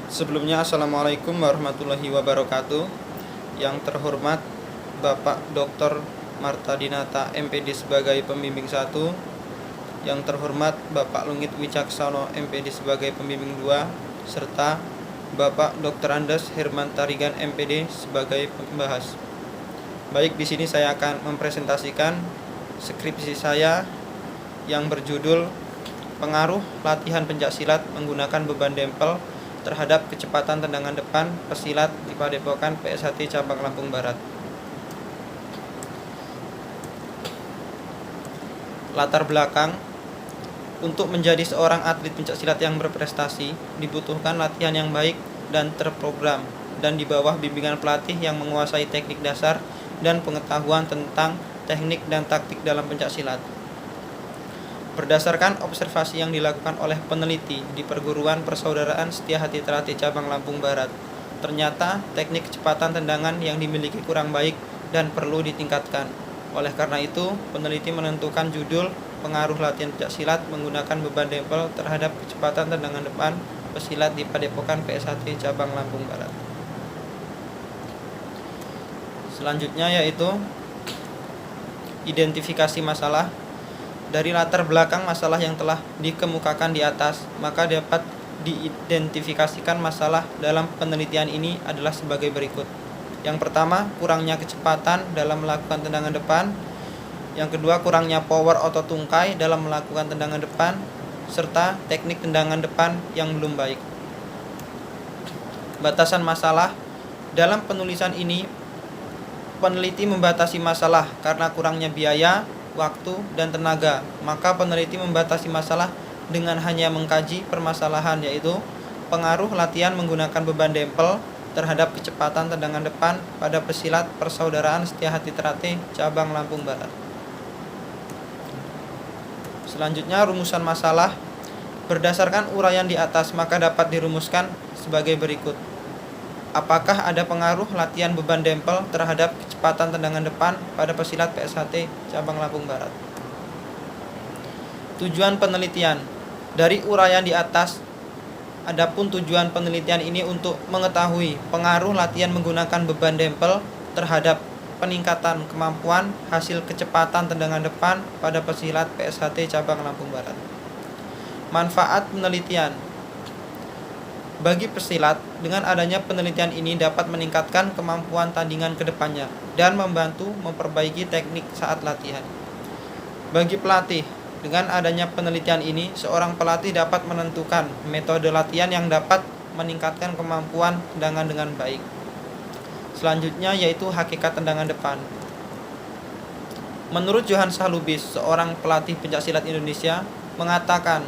Sebelumnya, Assalamualaikum warahmatullahi wabarakatuh. Yang terhormat Bapak Dr. Marta Dinata MPD sebagai pembimbing 1, yang terhormat Bapak Lungit Wicaksono MPD sebagai pembimbing 2, serta Bapak Dr. Andes Herman Tarigan MPD sebagai pembahas. Baik, di sini saya akan mempresentasikan skripsi saya yang berjudul Pengaruh Latihan Pencaksilat Menggunakan Beban Dempel Terhadap Kecepatan Tendangan Depan Pesilat di Padepokan PSHT Cabang Lampung Barat. Latar belakang: untuk menjadi seorang atlet pencaksilat yang berprestasi, dibutuhkan latihan yang baik dan terprogram, dan di bawah bimbingan pelatih yang menguasai teknik dasar dan pengetahuan tentang teknik dan taktik dalam pencaksilat. Berdasarkan observasi yang dilakukan oleh peneliti di Perguruan Persaudaraan Setiahati Ternate Cabang Lampung Barat, ternyata teknik kecepatan tendangan yang dimiliki kurang baik dan perlu ditingkatkan. Oleh karena itu, peneliti menentukan judul Pengaruh Latihan Pencaksilat Menggunakan Beban Dempel Terhadap Kecepatan Tendangan Depan Pesilat di Padepokan PSHT Cabang Lampung Barat. Selanjutnya yaitu identifikasi masalah. Dari latar belakang masalah yang telah dikemukakan di atas, maka dapat diidentifikasikan masalah dalam penelitian ini adalah sebagai berikut. Yang pertama, kurangnya kecepatan dalam melakukan tendangan depan. Yang kedua, kurangnya power otot tungkai dalam melakukan tendangan depan, serta teknik tendangan depan yang belum baik. Batasan masalah. Dalam penulisan ini, peneliti membatasi masalah karena kurangnya biaya, waktu, dan tenaga. Maka peneliti membatasi masalah dengan hanya mengkaji permasalahan, yaitu pengaruh latihan menggunakan beban dempel terhadap kecepatan tendangan depan pada pesilat Persaudaraan Setiahati Ternate Cabang Lampung Barat. Selanjutnya, rumusan masalah. Berdasarkan uraian di atas, maka dapat dirumuskan sebagai berikut. Apakah ada pengaruh latihan beban dempel terhadap kecepatan tendangan depan pada pesilat PSHT Cabang Lampung Barat? Tujuan penelitian. Dari uraian di atas, adapun tujuan penelitian ini untuk mengetahui pengaruh latihan menggunakan beban dempel terhadap peningkatan kemampuan hasil kecepatan tendangan depan pada pesilat PSHT Cabang Lampung Barat. Manfaat penelitian. Bagi pesilat, dengan adanya penelitian ini dapat meningkatkan kemampuan tandingan ke depannya dan membantu memperbaiki teknik saat latihan. Bagi pelatih, dengan adanya penelitian ini, seorang pelatih dapat menentukan metode latihan yang dapat meningkatkan kemampuan tendangan dengan baik. Selanjutnya yaitu hakikat tendangan depan. Menurut Johan Salubis, seorang pelatih pencaksilat Indonesia, mengatakan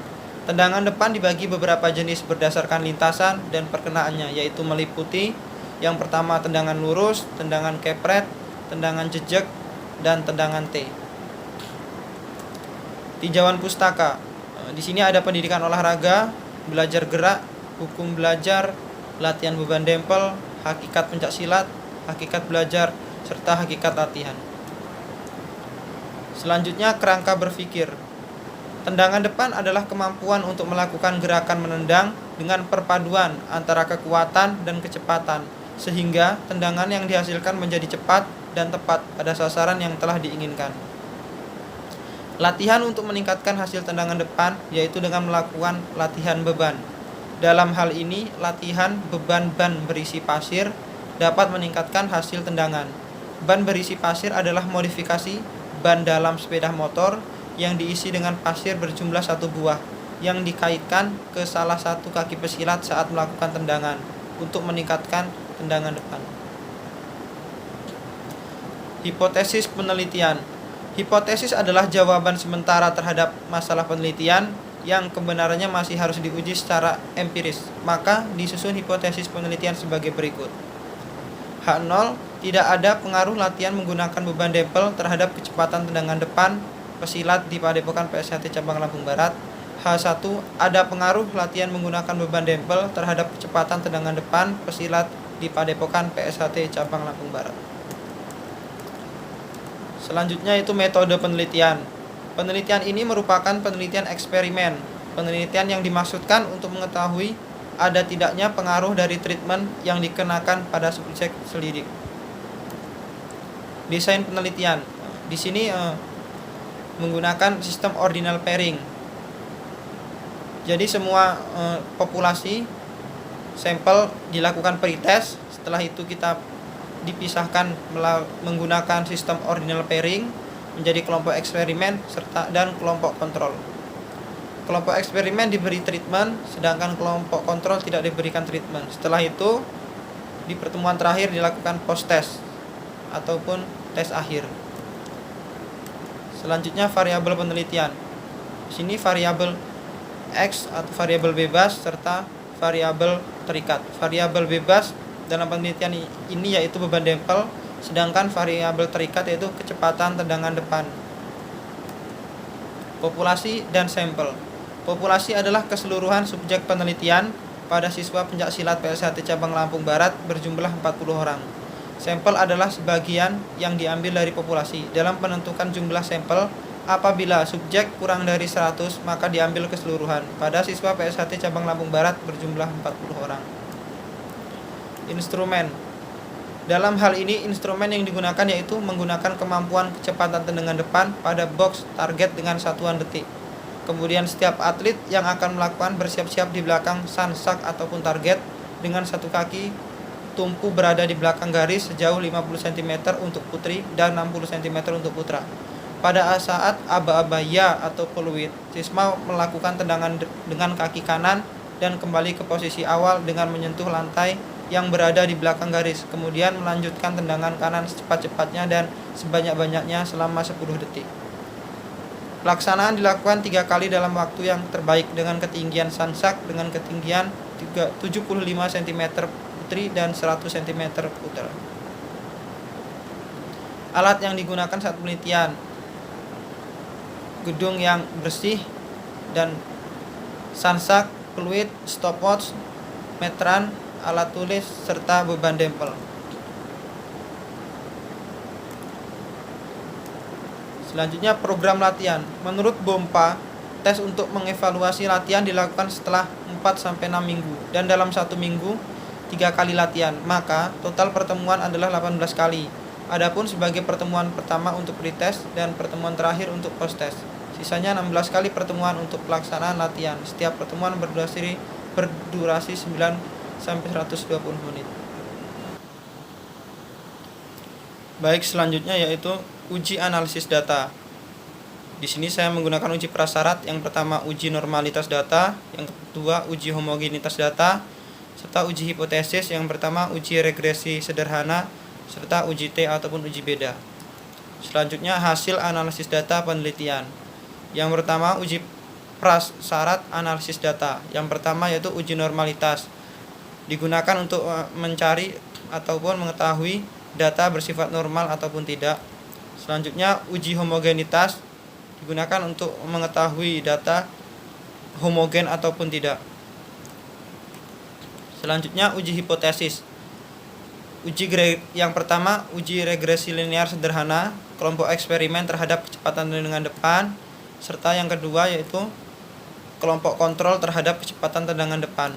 tendangan depan dibagi beberapa jenis berdasarkan lintasan dan perkenaannya, yaitu meliputi yang pertama tendangan lurus, tendangan kepret, tendangan jejak, dan tendangan T. Tinjauan pustaka. Di sini ada pendidikan olahraga, belajar gerak, hukum belajar, latihan beban dempel, hakikat pencaksilat, hakikat belajar, serta hakikat latihan. Selanjutnya, kerangka berpikir. Tendangan depan adalah kemampuan untuk melakukan gerakan menendang dengan perpaduan antara kekuatan dan kecepatan, sehingga tendangan yang dihasilkan menjadi cepat dan tepat pada sasaran yang telah diinginkan. Latihan untuk meningkatkan hasil tendangan depan yaitu dengan melakukan latihan beban. Dalam hal ini, latihan beban ban berisi pasir dapat meningkatkan hasil tendangan. Ban berisi pasir adalah modifikasi ban dalam sepeda motor yang diisi dengan pasir berjumlah 1 buah yang dikaitkan ke salah satu kaki pesilat saat melakukan tendangan untuk meningkatkan tendangan depan. Hipotesis penelitian. Hipotesis adalah jawaban sementara terhadap masalah penelitian yang kebenarannya masih harus diuji secara empiris. Maka disusun hipotesis penelitian sebagai berikut. H0, tidak ada pengaruh latihan menggunakan beban dempel terhadap kecepatan tendangan depan pesilat di Padepokan PSHT Cabang Lampung Barat. H1, ada pengaruh latihan menggunakan beban dempel terhadap kecepatan tendangan depan pesilat di Padepokan PSHT Cabang Lampung Barat. Selanjutnya itu metode penelitian. Penelitian ini merupakan penelitian eksperimen. Penelitian yang dimaksudkan untuk mengetahui ada tidaknya pengaruh dari treatment yang dikenakan pada subjek selidik. Desain penelitian. Di sini menggunakan sistem ordinal pairing. Jadi semua populasi sampel dilakukan pretest. Setelah itu kita dipisahkan menggunakan sistem ordinal pairing menjadi kelompok eksperimen serta dan kelompok kontrol. Kelompok eksperimen diberi treatment, sedangkan kelompok kontrol tidak diberikan treatment. Setelah itu, di pertemuan terakhir dilakukan post-test ataupun tes akhir. Selanjutnya variabel penelitian. Di sini variabel X atau variabel bebas serta variabel terikat. Variabel bebas dalam penelitian ini yaitu beban dempel, sedangkan variabel terikat yaitu kecepatan tendangan depan. Populasi dan sampel. Populasi adalah keseluruhan subjek penelitian pada siswa pencaksilat PSHT Cabang Lampung Barat berjumlah 40 orang. Sampel adalah sebagian yang diambil dari populasi. Dalam penentukan jumlah sampel, apabila subjek kurang dari 100 maka diambil keseluruhan. Pada siswa PSHT Cabang Lampung Barat berjumlah 40 orang. Instrumen. Dalam hal ini instrumen yang digunakan yaitu menggunakan kemampuan kecepatan tendangan depan pada box target dengan satuan detik. Kemudian setiap atlet yang akan melakukan bersiap-siap di belakang sansak ataupun target dengan satu kaki tumpu berada di belakang garis sejauh 50 cm untuk putri dan 60 cm untuk putra. Pada saat aba-aba ya atau peluit, siswa melakukan tendangan dengan kaki kanan dan kembali ke posisi awal dengan menyentuh lantai yang berada di belakang garis. Kemudian melanjutkan tendangan kanan secepat-cepatnya dan sebanyak-banyaknya selama 10 detik. Pelaksanaan dilakukan 3 kali dalam waktu yang terbaik dengan ketinggian sansak dengan ketinggian 75 cm putri dan 100 cm putra. Alat yang digunakan saat penelitian: gedung yang bersih dan sansak, peluit, stopwatch, meteran, alat tulis, serta beban dempel. Selanjutnya program latihan. Menurut BOMPA, tes untuk mengevaluasi latihan dilakukan setelah 4-6 minggu dan dalam 1 minggu 3 kali latihan, maka total pertemuan adalah 18 kali. Adapun sebagai pertemuan pertama untuk pretest dan pertemuan terakhir untuk post-test. Sisanya 16 kali pertemuan untuk pelaksanaan latihan. Setiap pertemuan berdurasi 9-120 menit. Baik, selanjutnya yaitu uji analisis data. Di sini saya menggunakan uji prasyarat. Yang pertama uji normalitas data, yang kedua uji homogenitas data, serta uji hipotesis. Yang pertama uji regresi sederhana, serta uji T ataupun uji beda. Selanjutnya hasil analisis data penelitian. Yang pertama uji prasyarat analisis data. Yang pertama yaitu uji normalitas. Digunakan untuk mencari ataupun mengetahui data bersifat normal ataupun tidak. Selanjutnya uji homogenitas digunakan untuk mengetahui data homogen ataupun tidak. Selanjutnya uji hipotesis. Yang pertama uji regresi linear sederhana, kelompok eksperimen terhadap kecepatan tendangan depan, serta yang kedua yaitu kelompok kontrol terhadap kecepatan tendangan depan.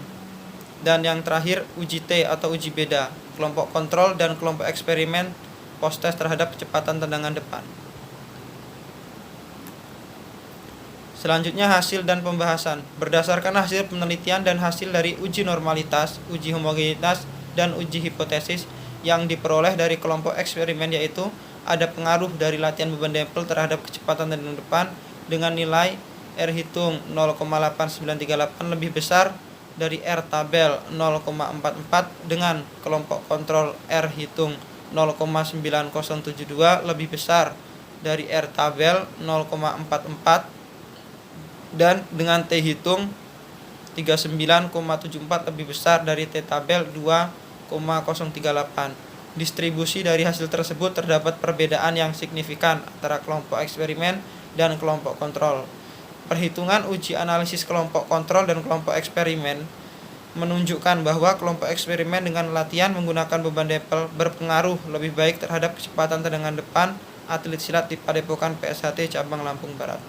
Dan yang terakhir uji T atau uji beda, kelompok kontrol dan kelompok eksperimen post-test terhadap kecepatan tendangan depan. Selanjutnya hasil dan pembahasan. Berdasarkan hasil penelitian dan hasil dari uji normalitas, uji homogenitas, dan uji hipotesis yang diperoleh dari kelompok eksperimen yaitu ada pengaruh dari latihan beban dempel terhadap kecepatan tendangan depan dengan nilai R hitung 0,8938 lebih besar dari R tabel 0,44 dengan kelompok kontrol R hitung 0,9072 lebih besar dari R tabel 0,44 dan dengan T hitung 39,74 lebih besar dari T tabel 2,038. Distribusi dari hasil tersebut terdapat perbedaan yang signifikan antara kelompok eksperimen dan kelompok kontrol. Perhitungan uji analisis kelompok kontrol dan kelompok eksperimen menunjukkan bahwa kelompok eksperimen dengan latihan menggunakan beban dempel berpengaruh lebih baik terhadap kecepatan tendangan depan atlet silat di Padepokan PSHT Cabang Lampung Barat.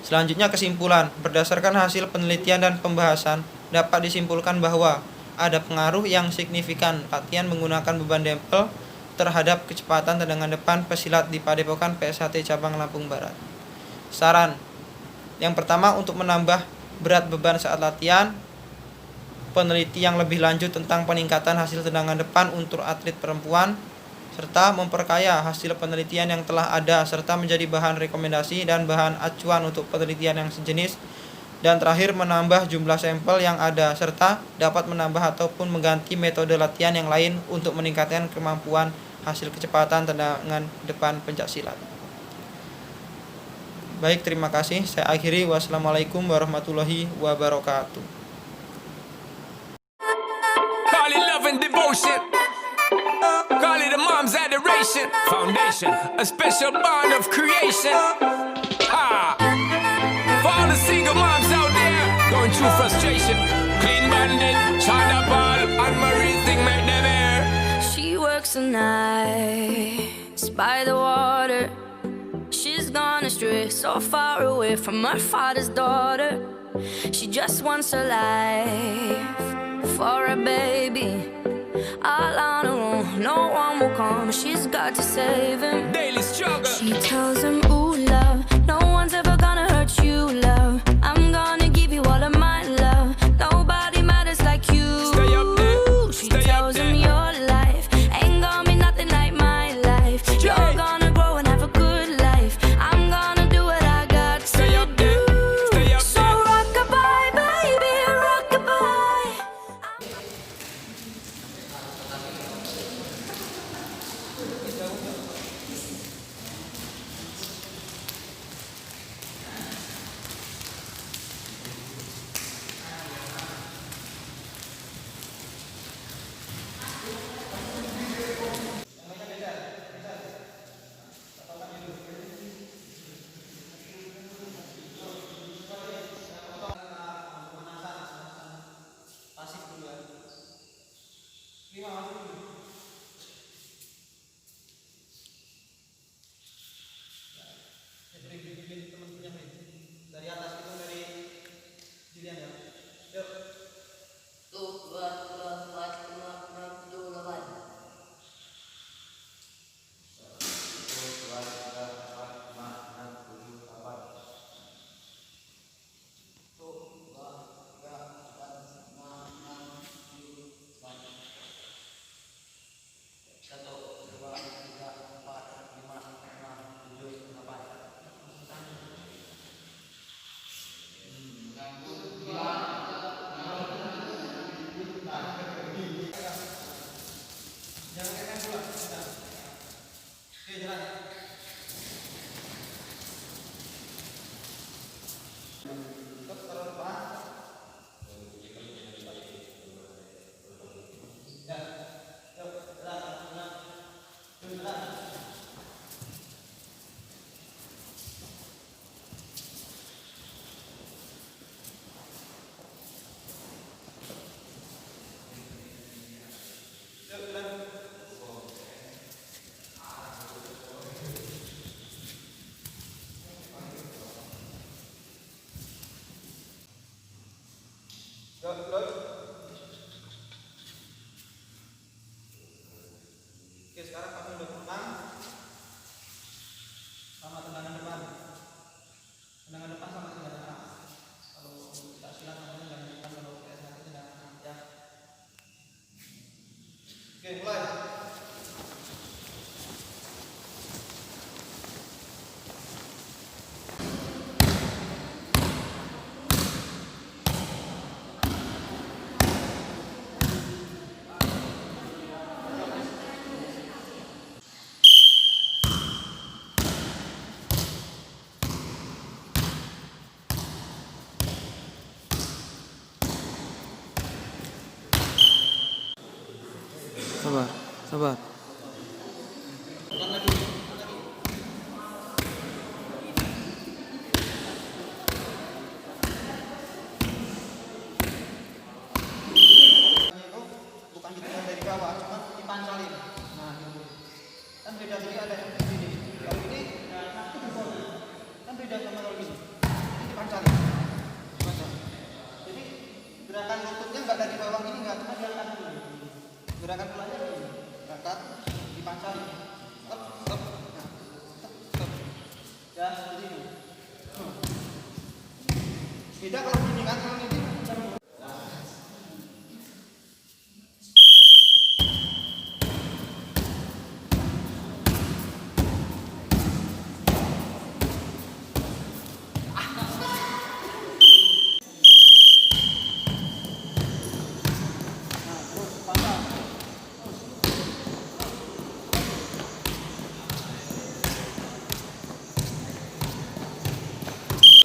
Selanjutnya kesimpulan. Berdasarkan hasil penelitian dan pembahasan, dapat disimpulkan bahwa ada pengaruh yang signifikan latihan menggunakan beban dempel terhadap kecepatan tendangan depan pesilat di Padepokan PSHT Cabang Lampung Barat. Saran yang pertama, untuk menambah berat beban saat latihan, peneliti yang lebih lanjut tentang peningkatan hasil tendangan depan untuk atlet perempuan, serta memperkaya hasil penelitian yang telah ada serta menjadi bahan rekomendasi dan bahan acuan untuk penelitian yang sejenis. Dan terakhir, menambah jumlah sampel yang ada serta dapat menambah ataupun mengganti metode latihan yang lain untuk meningkatkan kemampuan hasil kecepatan tendangan depan pencaksilat. Baik, terima kasih. Saya akhiri. Wassalamualaikum warahmatullahi wabarakatuh. Call it love and devotion. Call it a mom's adoration. Foundation, a special bond of creation. Ha! For all the single moms out there going through frustration. Clean bandit, China ball, and Marie thing make them air. She works the nights by the water. She's gone astray, so far away from her father's daughter. She just wants a life for a baby. All on her own, no one will come. She's got to save him. Daily struggle. She tells him, ooh, love, no one's ever gonna hurt you, love. I'm gonna give you all of my love. Nobody matters like you. Stay up there. She Stay tells up him there. your life ain't gonna be nothing like my life. You're gonna grow and have a good life. I'm gonna do what I got to Stay up there. do. Stay up So there. rock-a-bye, baby, rock-a-bye. Dari atas itu, dari Julian ya. Yuk. Tuh, buat 58. Jangan kekeh pula. Oke, jalan. Terus taruh depan. Ya. Yuk, jalan. Yuk, jalan. Yuk, jalan. Oke, sekarang kamu udah tenang sama tendangan depan. Tendangan depan sama tendangan tengah. Kalau tak silat namanya tendangan depan, kalau PSHT tendangan tengah ya. Oke, mulai. Sabar, sabar. Bukan ditekan dari bawah, cuma dipancalin. Nah, gitu. Kan beda, jadi ada yang begini. Kalau ini, kan beda sama kalau gini. Ini dipancalin. Jadi gerakan Gerakan pulangnya begini. Angkat, dipancang. Tep, tep. Nah, tep, tep. Ya, seperti ini. Beda kalau gini kan, kalau ini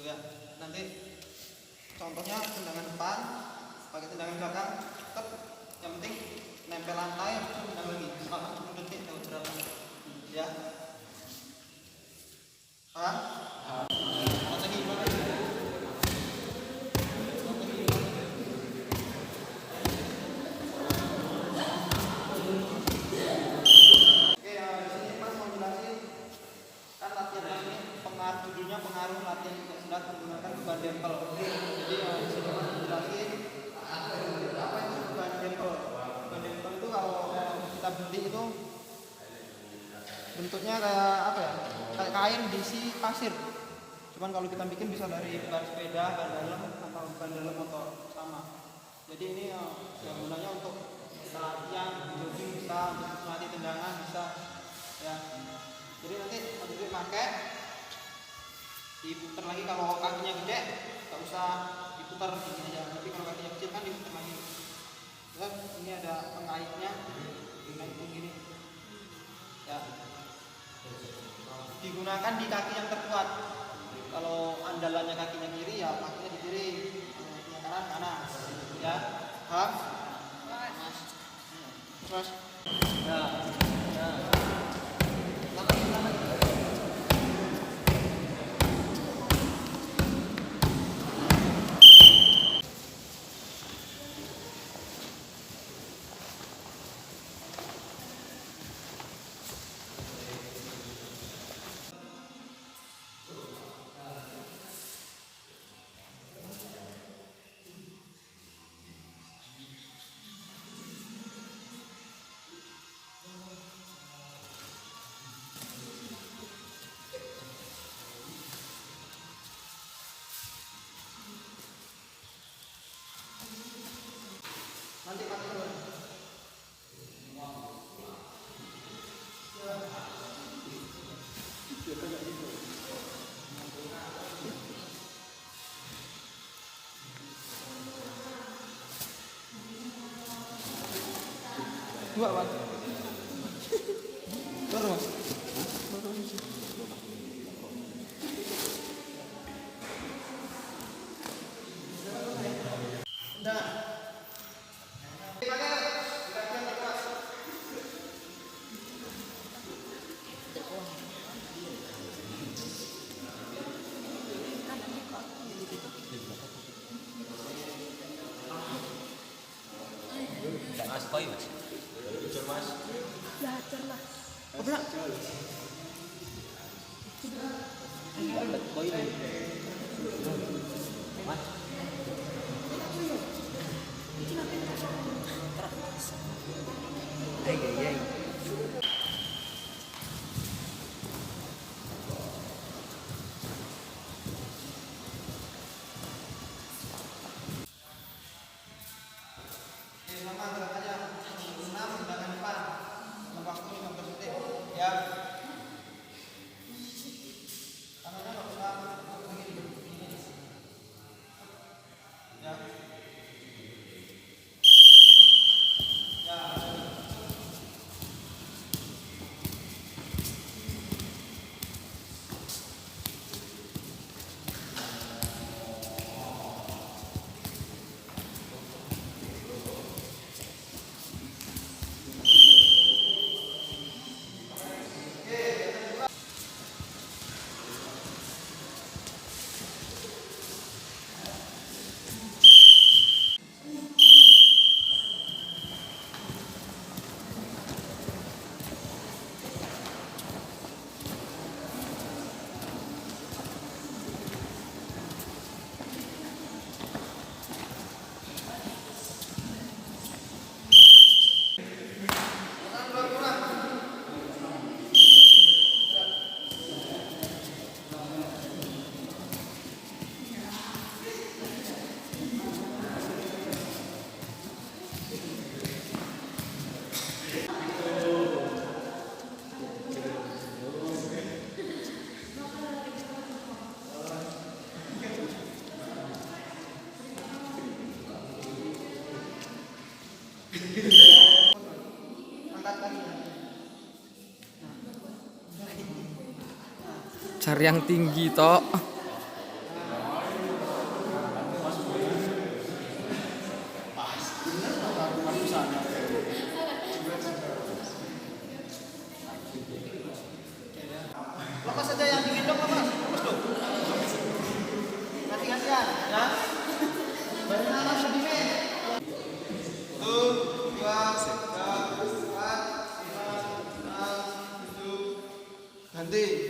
ya. Nanti contohnya tendangan depan pakai tendangan belakang, tetap yang penting nempel lantai, tendang lagi selama 10 detik atau berapa ya. Paham? Strategi gimana? Oke, di sini Mas mau jelasin kan latihan ini judulnya pengaruh latihan pencak silat menggunakan beban dempel. Jadi di sini Mas jelasin apa itu beban dempel. Beban dempel itu kalau kita beli itu bentuknya kayak apa ya? Kayak kain diisi pasir. Cuman kalau kita bikin bisa dari ban sepeda, ban dalam atau ban dalam motor sama. Jadi ini yang gunanya untuk kita latihan, jogging bisa, untuk melatih tendangan bisa ya. Jadi nanti Mas Dwi pakai diputar lagi, kalau kakinya gede nggak usah diputar gini aja, tapi kalau kakinya kecil kan diputar lagi. Terus ini ada pengaitnya, dinaikkan gini ya, digunakan di kaki yang terkuat. Kalau andalannya kakinya kiri ya kakinya di kiri, kakinya kanan kanan ya. Paham? Terus ya ya. Nanti pakai dulu. Dua Mas. Baru Mas. Udah. Mas koi mas. Jujur mas. Belajar lah. Apa? Dapat koi nih. Mas. Iya. Sama gerak aja 6 tendangan depan dalam waktu 15 detik ya. Tangannya nggak usah begini ya. Ya. Angkat kaki. Cari yang tinggi tok. Lepas saja yang dingin dong, lepas. Lepas dong. Ganti-gantian, ya. Baru nanas sedikit. 1, 2, 3, 4, 5, 6, 7. Ganti.